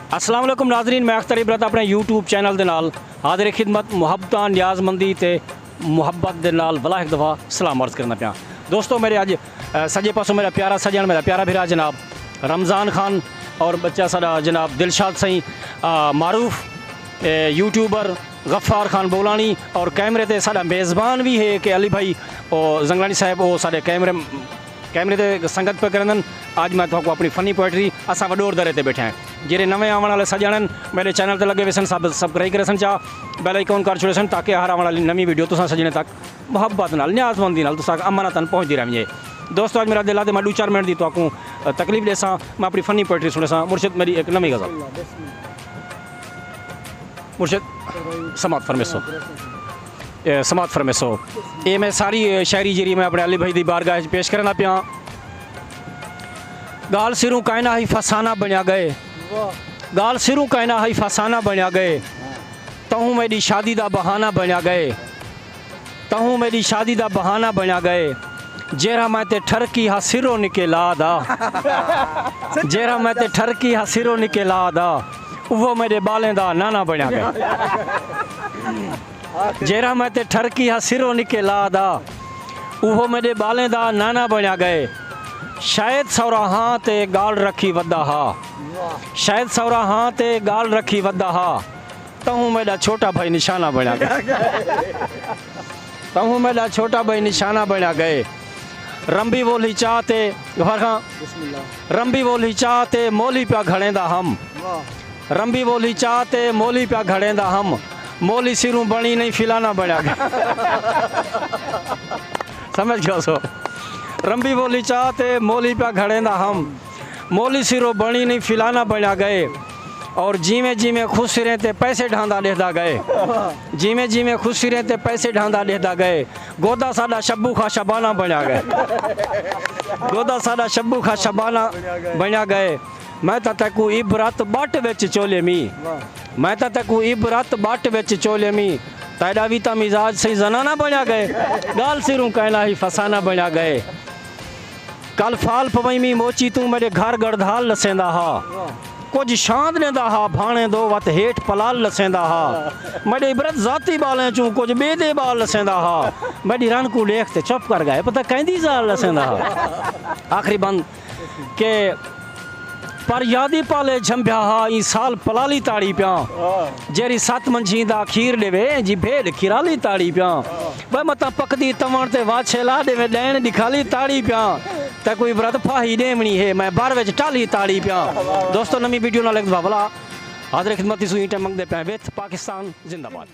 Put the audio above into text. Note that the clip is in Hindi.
अस्सलाम वालेकुम नाज़रीन, मैं अख्तर इबरत अपने यूट्यूब चैनल के नाल हाज़िर खिदमत मुहब्बतां न्याज़मंदी ते मुहब्बत के नाल भला एक दफ़ा सलाम अर्ज़ करना पाया। दोस्तों मेरे अज सजे पासों मेरा प्यारा सजन, मेरा प्यारा भिरा जनाब रमज़ान खान और बच्चा साडा जनाब दिलशाद सही मारूफ यूट्यूबर गफ्फार खान बोलानी और कैमरे ते साडा मेज़बान भी है कि अली भाई और जंगलानी साहब वो साडे कैमरे ते संगत पे करन। आज मैं तो अपनी फनी पोइट्री असा वडोर दरे ते बैठे हैं जेरे नवे आवन वाले सजन मेरे चैनल ते लगे वैसन सब्सक्राइब करे सन चाह बेल आइकॉन कर छोड़े सन ताकि हर आने वाली नवी वीडियो तुसा सजने तक मुहब्बत नाल न्याज़मंदी नाल तुसा अमानतन पहुँचती रही। दोस्तों आज मेरा दिल है मैं 2-4 मिनट की तो तकलीफ दे सा मैं अपनी फनी पोइट्री सुने सा। मुर्शिद मेरी एक नवी गज़ल मुर्शिद समात फरमेसो समात फरमेसो ये मैं सारी शायरी जी मैं अपने अली भाई की बारगाह पेश करना पिया। गाल सिरों कहना ही फसाना बनिया गए, गाल सिरों कहना ही फसाना बनिया गए, तहूँ मेरी शादी दा बहाना बनिया गए, तहूँ मेरी शादी दा बहाना बनिया गए, जेरा मैं ते ठरकी हा सिरों निकेला दा, जेरा मैं ते ठरकी हा सिरों निकेला दा, वो मेरे बालें दा नाना बनिया गए, जेरा मैं ते ठरकी हा सिरों निकेला दा, वो मेरे बालें दा नाना बनिया गए, शायद सौरा हाँ ते गाल रखी वदा हा, शायद सौरा हाँ ते गाल रखी वदा हा, तहूँ मेरा छोटा भाई निशाना बना गए, तहूँ मेरा छोटा भाई निशाना बना गए, रंबी बोली चाहते रंबी बोली चाहते मोली प्या घड़ेंदा हम, रंबी बोली चाहते मोली प्या घड़ेंदा हम, मोली सिरों बनी नहीं फिलाना बना गए। समझ गया सो रंबी बोली चाहते मोली प्या घड़ेंदा हम, मोली सिरों बनी नहीं फिलाना बना गए, और जीवे जीवे खुश रहते पैसे ढांदा देता गए, जीवे जीवे खुश रहते पैसे ढांदा देता गए, गोदा साडा शब्बू खा शबाना बना गए, गोदा साडा शब्बू खा शबाना बना गए, मैं तकू इबरत बाट विच चोले मी, मैं तकू इबरत बाट विच चोले मी, तैडा भी ता मिजाज सही जनाना बना गए, गाल सिरों कहना ही फसाना बना गए, कल फाल पवई मी मोची तू मेरे घर गढ़धाल लसेंदा हा, कुछ शांत लेंदा हा भाने दो वत हेठ पलाल लसेंदा हा, मेरे इबरत जाती बालें चूं कुछ बेदे बाल लसेंदा हा, मेरी रन को देखते चुप कर गए पता कहंदी जाल लसेंदा हा। आखिरी बंद के पर यादी पाले झंबिया हा ई साल पलाली ताड़ी प्या, जेरी 7 मंझी दा खीर देवे जी भेड़ खिराली ताड़ी प्या, वे मता पकदी तवण ते वाछे ला देवे डैन दिखाली ताड़ी प्या, ते कोई व्रत फाही देवनी है मैं बार विच टाली ताड़ी प्या। दोस्तों नवी वीडियो ना लग भला हाज़िर खिदमत सुई टमक दे पे विथ पाकिस्तान जिंदाबाद।